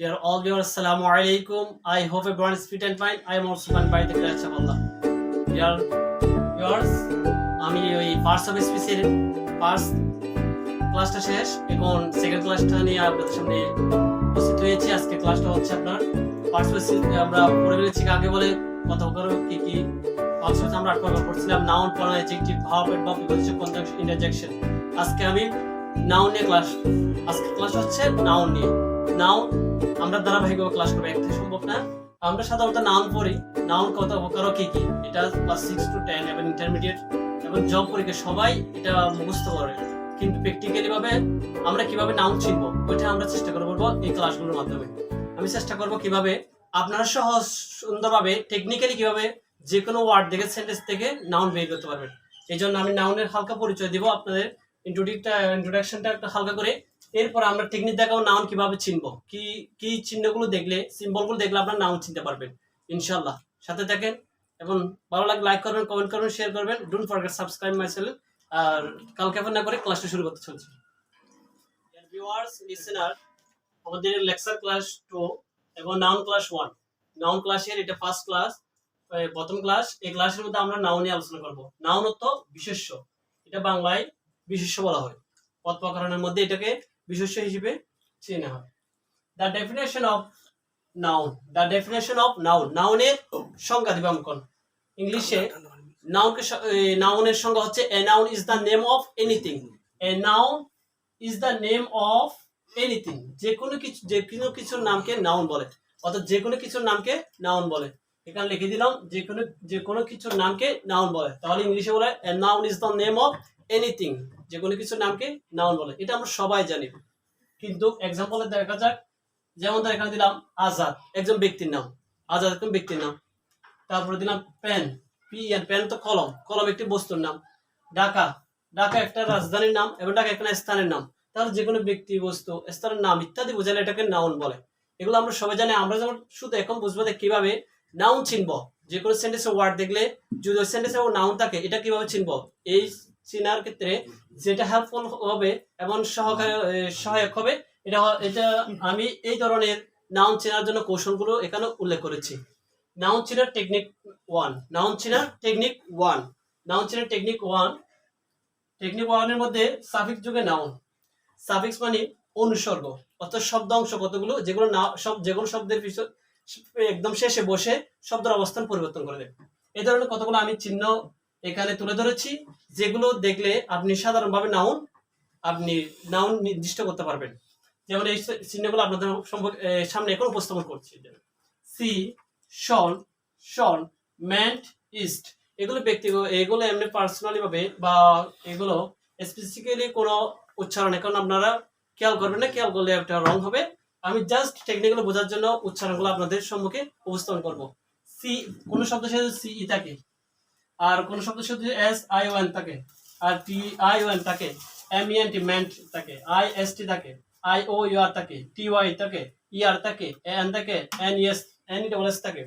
Dear all viewers, Assalamu alaikum. I hope everyone is fit and fine. I am also fine by the grace of Allah. Dear viewers, আমি ওই parts of স্পিচের first ক্লাসটা শেষ, এখন second ক্লাসটা নিয়ে আপনাদের সামনে উপস্থিত হয়েছি। আজকে ক্লাসটা হচ্ছে আপনার পার্টস অফ স্পিচ। আমরা পড়ে ফেলেছি আগে বলে কথা বলার কি কি পার্টস অফ আমরা 8 বার পড়ছিলাম। Noun, pronoun, adjective, verb, adverb, preposition, conjunction, interjection. আজকে আমি নাউন নিয়ে ক্লাস, আজকে ক্লাস হচ্ছে নাউন নিয়ে। নাউন আমরা ধারাবাহিকভাবে ক্লাস করবো, একটা সম্ভব না। আমরা সাধারণত নাউন পড়ি, নাউন কত প্রকার কি কি, এটা ক্লাস 6 to 10 এবং ইন্টারমিডিয়েট এবং জব পরীক্ষা সবাই এটা মুখস্থ করে, কিন্তু প্র্যাকটিক্যালি ভাবে আমরা কিভাবে নাউন চিনবো ওইটা আমরা চেষ্টা করবো এই ক্লাসগুলোর মাধ্যমে। আমি চেষ্টা করবো কিভাবে আপনারা সহজ সুন্দরভাবে টেকনিক্যালি কিভাবে যে কোনো ওয়ার্ড দেখে সেন্টেন্স থেকে নাউন বের করতে পারবেন। এই জন্য আমি নাউনের হালকা পরিচয় দিব, আপনাদের ইন্ট্রোডাকশনটা একটা হালকা করে, এরপর আমরা টেকনিক দেখাবো নাউন কিভাবে চিনবো, কি কি চিহ্নগুলো দেখলে, সিম্বলগুলো দেখলে আপনারা নাউন চিনতে পারবেন ইনশাআল্লাহ। সাথে থাকেন এবং ভালো লাগলে লাইক করবেন, কমেন্ট করবেন, শেয়ার করবেন। Don't forget subscribe my channel. আর কালকে না করে ক্লাসটা শুরু করতে চলছে। ভিউয়ার্স, লিসেনার, আমাদের লেকচার ক্লাস 2 এবং নাউন ক্লাস 1, নাউন ক্লাসের এটা ফার্স্ট ক্লাস, প্রথম ক্লাস। এই ক্লাসের মধ্যে আমরা নাউন নিয়ে আলোচনা করব। নাউন অর্থ বিশেষ্য, এটা বাংলায় বিশেষ্য বলা হয়। পদ প্রকরণের মধ্যে এটাকে বিশেষ্য হিসেবে চেনা হয়। The definition of noun, the definition of noun, নাউনের সংজ্ঞা দিব অঙ্কন ইংলিশে। নাউনের সংজ্ঞা হচ্ছে a noun is the name of anything. A noun is the name of anything, যে কোনো কিছুর নামকে নাউন বলে, অর্থাৎ যে কোনো কিছুর নামকে নাউন বলে। এখানে লিখে দিলাম যে কোনো কিছুর নামকে নাউন বলে, তাহলে ইংলিশে বলে a noun is the name of anything, যে কোনো কিছুর নামকে নাউন বলে। এটা আমরা সবাই জানি, কিন্তু এক্সাম্পলে দেখা যাক। যেমন এখানে দিলাম আজাদ, একজন ব্যক্তির নাম, আজাদ একজন ব্যক্তির নাম। তারপরে দিলাম পেন, পিএন, পেন তো কলম, কলম একটি বস্তুর নাম। ঢাকা, ঢাকা একটা রাজধানীর নাম এবং ঢাকা একটা স্থানের নাম। তাহলে যে কোনো ব্যক্তি, বস্তু, স্থানের নাম ইত্যাদি বোঝালে এটাকে নাউন বলে। এগুলো আমরা সবাই জানি। আমরা যেমন শুধু এখন বুঝবো কিভাবে নাউন চিনবো, যে কোনো সেন্টেন্সে ওয়ার্ড দেখলে যদি ওই সেন্টেন্সে নাউন থাকে এটা কিভাবে চিনবো, এই চিনার ক্ষেত্রে যেটা হেল্পফুল হবে এবং সহায়ক হবে, এটা আমি এই ধরনের নাউন চেনার জন্য কৌশলগুলো এখানে উল্লেখ করেছি। নাউন চেনার টেকনিক 1, নাউন চেনার টেকনিক 1, নাউন চেনার টেকনিক 1। টেকনিক 1 এর মধ্যে সাফিক্স যুগে নাউন। সাফিক্স মানে অনুসর্গ, অর্থাৎ শব্দ অংশ কতগুলো, যেগুলো যেগুলো শব্দের পিছনে একদম শেষে বসে শব্দের অবস্থান পরিবর্তন করে দেয়। এই ধরনের কতগুলো আমি চিহ্ন এখানে তুলে ধরেছি, যেগুলো দেখলে আপনি সাধারণভাবে নাউন নির্দিষ্ট করতে পারবেন। যেমন এই চিহ্নগুলো আপনাদের সামনে এখন উপস্থাপন করছি। C, tion, tion, ment, east. এগুলো ব্যক্তিগত, এগুলো এমনি পার্সোনালি ভাবে বা এগুলো স্পেসিফিক্যালি কোনো উচ্চারণ এখন আপনারা খেয়াল করবেন না, খেয়াল করলে একটা রং হবে। আমি জাস্ট টেকনিক্যালি বোঝার জন্য উচ্চারণগুলো আপনাদের সম্মুখে উপস্থাপন করব। সি, কোন শব্দ সাথে সিই থাকে, আর কোন শব্দ সাথে এস আই ওএন থাকে, আর টি আই ওএন থাকে, M E N T ment থাকে, আই এস টি থাকে, আই ও ইউ আর থাকে, টি ওয়াই থাকে, ই আর থাকে, এন থাকে, N S N double S থাকে,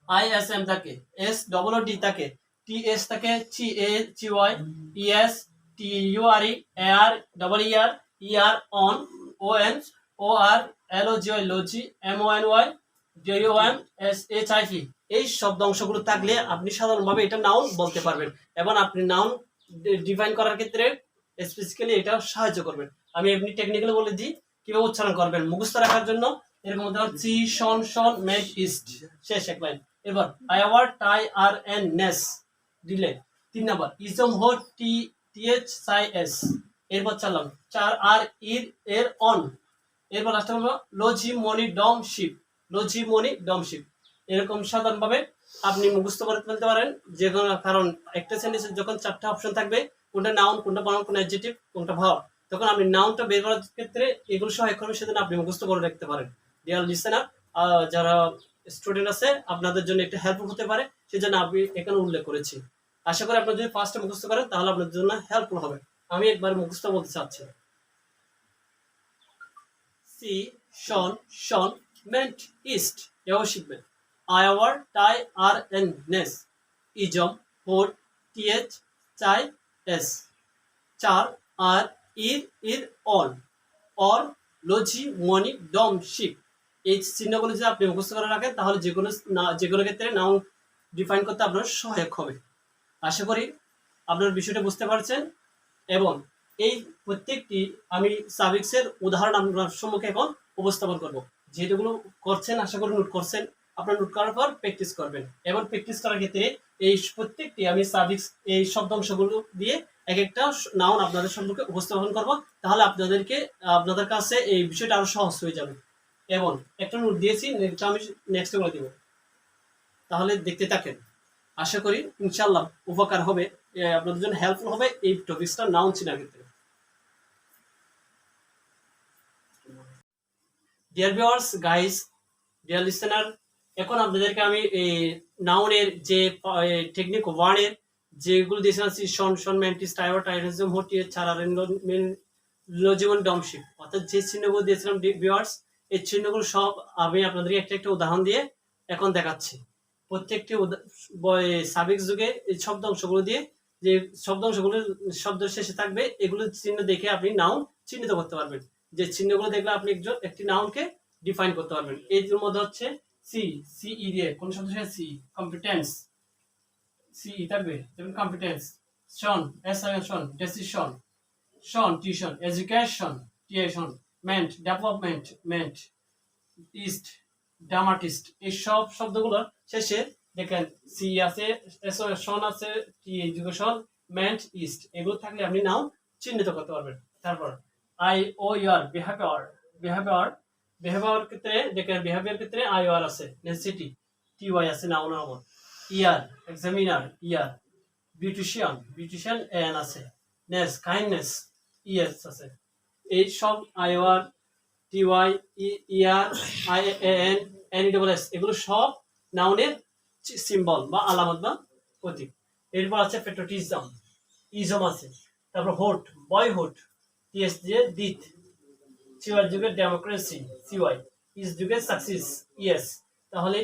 আই এস এম থাকে, এস ডবল ও ডি থাকে, টি এস থাকে, চি এ চি Y, E S T U R E, A R double E R on, O N O R, L O G Y logy, M O N Y, J O M S H I V. এই শব্দ অংশগুলো থাকলে আপনি সাধারণভাবে এটা noun বলতে পারবেন এবং আপনি নাউন ডিফাইন করার ক্ষেত্রে স্পেসিফিক্যালি এটা সাহায্য করবেন। আমি এমনি টেকনিক্যালি বলে দিই কিভাবে উচ্চারণ করবেন মুখস্থ রাখার জন্য। এরকম সি, শন, শন, মেট, ইস্ট, শেষ এক লাইন। এবার I our, ty, R N, ness দিলে 3 নাম্বার। ইজম, হো, টি এইচ সাই এস। এরপর চালাম 4 আর ইর এর অন। এরপর লাস্টে বলবো লজি, মনি, ডম, শিপ, লজি, মনি, ডম, শিপ। এরকম সাধারণভাবে আপনি মুখস্থ করে ফেলতে পারেন যে কোনো, কারণ একটা সেন্টেন্সে যখন 4টা অপশন থাকবে, কোনটা নাউন, কোনটা প্রনাউন, কোনটা অ্যাডজেক্টিভ, কোনটা ভার্ব, তখন আপনি নাউনটা বের করার ক্ষেত্রে এগুলো সহায়ক হবে, সেজন্য আপনি মুখস্থ করে রাখতে পারেন। ডিয়ার লিসেনার, যারা স্টুডেন্ট আছে আপনাদের জন্য একটা হেল্পফুল হতে পারে, সেজন্য আমি এখানে উল্লেখ করেছি। আশা করি আপনারা যদি ফার্স্টে মুখস্থ করেন তাহলে আপনাদের জন্য হেল্পফুল হবে। আমি একবার মুখস্থ বলতে চাচ্ছি। C, tion, tion, ment, ist, এও শিখবেন। I our, ty, R N, ness, ism, hood, T H চাই S, 4 R ir on, or লজি, Moni, dum, sheep, এই চিহ্নগুলো যদি আপনি মুখস্থ করে রাখেন তাহলে যে কোনো ক্ষেত্রে নাউন ডিফাইন করতে আপনার সহায়ক হবে। আশা করি আপনার বিষয়টা বুঝতে পারছেন এবং এই প্রত্যেকটি আমি সাফিক্সের উদাহরণ আপনার সম্মুখে এখন উপস্থাপন করব। যেগুলো করছেন আশা করি নোট করছেন, আপনার নোট করার পর প্র্যাকটিস করবেন এবং প্র্যাকটিস করার ক্ষেত্রে এই প্রত্যেকটি আমি সাফিক্স এই শব্দাংশগুলো দিয়ে এক একটা নাউন আপনাদের সম্মুখে উপস্থাপন করব। তাহলে আপনাদের কাছে এই বিষয়টা আরো সহজ হয়ে যাবে। এবং একটা নোট দিয়েছি, আমি নেক্সট করে দিব, তাহলে দেখতে থাকেন। আশা করি ইনশাআল্লাহ উপকার হবে, আপনাদের জন্য হেল্পফুল হবে এই টপিকসটা নাউন চেনার ক্ষেত্রে। Dear viewers, guys, dear listener, এখন আপনাদেরকে আমি এই নাউনের যে টেকনিক ওয়ার্ডের যেগুলো দিয়েছিলাম শন শন ম্যান্টিস টাইওয়ার টাইরিজম হটিয়ে ছাড়া লজিমন ডমশিপ, অর্থাৎ যে চিহ্নগুলো দিয়েছিলাম ভিউয়ার্স, এই চিহ্নগুলো সব আমি আপনাদেরকে একটা একটা উদাহরণ দিয়ে এখন দেখাচ্ছি। প্রত্যেকটি সাফিক্স যুগে এই শব্দাংশগুলো দিয়ে যে শব্দাংশগুলো শব্দ শেষে থাকবে এগুলো চিহ্ন দেখে আপনি নাউন চিহ্নিত করতে পারবেন। যে চিহ্নগুলো দেখলে আপনি একটি নাউনকে ডিফাইন করতে পারবেন। এর মধ্যে হচ্ছে সিই দিয়ে কোন শব্দ শেষে সি, কম্পিটেন্স সিই থাকবে, যেমন competence. Tion tion decision, tion tuition, education tuition, ment development ment, ist dramatist. এই সব শব্দগুলো শেষে দেখেন সি আছে, শন আছে, টি এডুকেশন, মেন্ট, ইস্ট, এগুলো থাকলে আপনি নাউন চিহ্নিত করতে পারবেন। তারপর আই ও ইয়ার বিহেভিয়ার ক্ষেত্রে দেখেন বিহেভিয়ার ক্ষেত্রে আই ওয়ার আছে, নেসিটি টি ওয়াই আছে নাউন আমল, ইয়ার এক্সামিনার ইয়ার, বিউটিশিয়ান এন আছে, নেস কাইন্ডনেস ইএস আছে। এই সব আই ওয়ার টি ওয়াই ইয়ার I N N E double S এগুলো সব নাউনের সিম্বল বা আলামত বা প্রতীক। এরপর আছে পেট্রোটিজম, ইজম আছে। তারপর হোট বয়হুড, টিএস দিয়ে দিত, সিওয়াই যুগে ডেমোক্রেসি সিওয়াই, ইস যুগে সাকসেস ইএস। তাহলে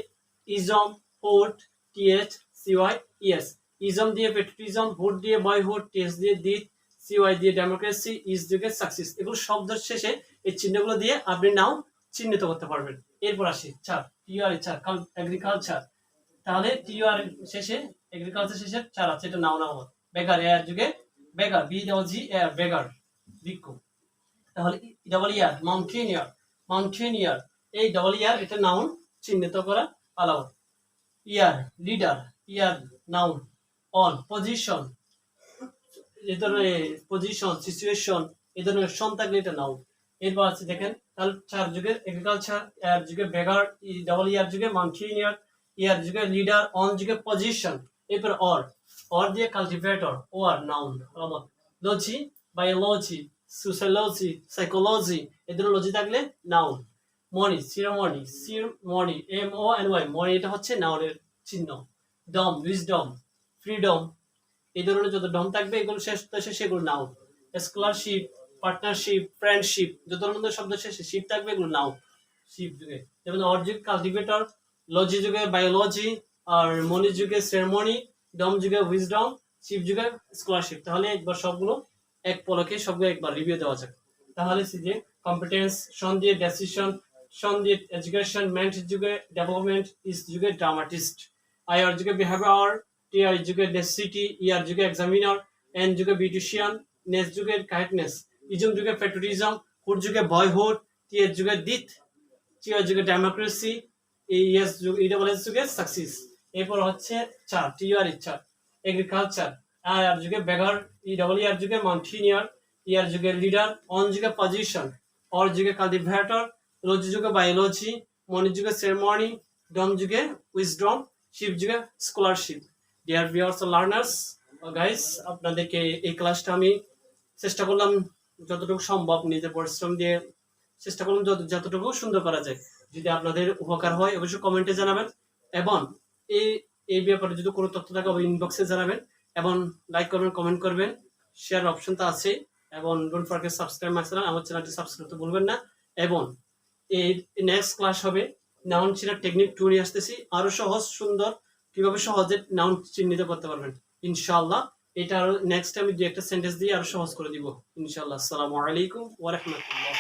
ইজম, হোট, টিএচ, সিওয়াই, ইএস। ইজম দিয়ে পেট্রোটিজম, হোট দিয়ে বয়হুড, টিএস দিয়ে দিত, সিওয়াই দিয়ে ডেমোক্রেসি, ইস যুগে সাকসেস। এগুলো শব্দের শেষে এই চিহ্নগুলো দিয়ে আপনি নাউন চিহ্নিত করতে পারবেন। এরপর আসি চার, টিআর চার, এগ্রিকালচার। তাহলে টিআর শেষে এগ্রিকালচার শেষে চার আছে, এটা নাউন আমল। বেগার এর যুগে বেগার, বি ডবল জি এর বেগার ভিক্ষু। তাহলে ডবল ইয়ার মাউন্টেনিয়ার, এই ডবল ইয়ার এটা নাউন চিহ্নিত করা আলাদা। Er leader, er noun. Ion position, এই ধরনের পজিশন সিচুয়েশন এই ধরনের শন থাকলে এটা নাউন। এরপর আছে দেখেন তাহলে চার যুগের এগ্রিকালচার, এর যুগে বেগার, ডবল ইয়ার যুগে মাউন্টেনিয়ার, ইয়ার যুগে লিডার, অন যুগে পজিশন। এরপর অর দিয়ে কাল্টিভেটর, ও আর নাউন আলাদা। লজি বায়োলজি, সোশ্যালজি, সাইকোলজি এই ধরনের লজি থাকলে নাউন। মনি সিরমনি এম ও এন ওয়াই, মনি এটা হচ্ছে নাউনের চিহ্ন। ডম উইজডম, ফ্রিডম এই ধরনের যত ডম থাকবে এগুলো শেষে সেগুলো নাউন। স্কলারশিপ, পার্টনারশিপ, ফ্রেন্ডশিপ যত ধরনের শব্দ শেষে শিপ থাকবে এগুলো নাউন শিপ যুগে। যেমন অর যুগে কাল্টিভেটর, লজি যুগে বায়োলজি, আর মনি যুগে সেরেমনি, ডম যুগে উইজডম, শিপ যুগে স্কলারশিপ। তাহলে একবার সবগুলো এক পলকে সবগুলো একবার রিভিউ দেওয়া যাক। তাহলে যে কম্পিটেন্স, শন দিয়ে ডেসিশন, শন দিয়ে এডুকেশন, মেন্ট যুগে ডেভেলপমেন্ট, ইস যুগে ড্রামাটিস্ট, আই আর যুগে বিহেভিয়ার, টি আই যুগে ডেসিটি, ইয়ার যুগে এক্সামিনার, এন যুগে বিউটিশিয়ান, নেস যুগে কাইন্ডনেস, ইজম যুগে পেট্রোটিজম, হুড যুগে বয়হুড, টি এর যুগে দিত, টি আর যুগে ডেমোক্রেসি, ইএস যুগে ইডবলএস যুগে সাকসেস। এরপর হচ্ছে চার, টি আর ইচ্ছা এগ্রিকালচার, আই আর যুগে বেগার, ই ডবল ইয়ার যুগে মাউন্টেনিয়ার, ইয়ার যুগে লিডার, অন যুগে পজিশন, অর যুগে কাল্টিভেটর, লজি যুগে বায়োলজি, মনি যুগে সেরেমনি, ডম যুগে উইজডম, শিপ যুগে স্কলারশিপ। ডিয়ার ভিউয়ার্স ও লার্নার্স, গাইস, আপনাদেরকে এই ক্লাসটা আমি চেষ্টা করলাম যতটুকু সম্ভব নিজের পরিশ্রম দিয়ে চেষ্টা করলাম যতটুকু সুন্দর করা যায়। যদি আপনাদের উপকার হয় অবশ্যই কমেন্টে জানাবেন এবং এই ব্যাপারে যদি কোনো তথ্য থাকে ইনবক্সে জানাবেন এবং লাইক করবেন, কমেন্ট করবেন, শেয়ার অপশনটা আছে এবং don't forget subscribe my channel, আমার চ্যানেলটি সাবস্ক্রাইব করতে ভুলবেন না। এবং এই নেক্সট ক্লাস হবে নাউন চেনার টেকনিক 2 নিয়ে আসতেছি, আরো সহজ সুন্দর কিভাবে সহজে নাউন চিহ্নিত করতে পারবেন ইনশাআল্লাহ। এটা আরো নেক্সট আমি 2-একটা সেন্টেন্স দিয়ে আরো সহজ করে দিব ইনশাআল্লাহ। আসসালামু আলাইকুম ওয়া রাহমাতুল্লাহ।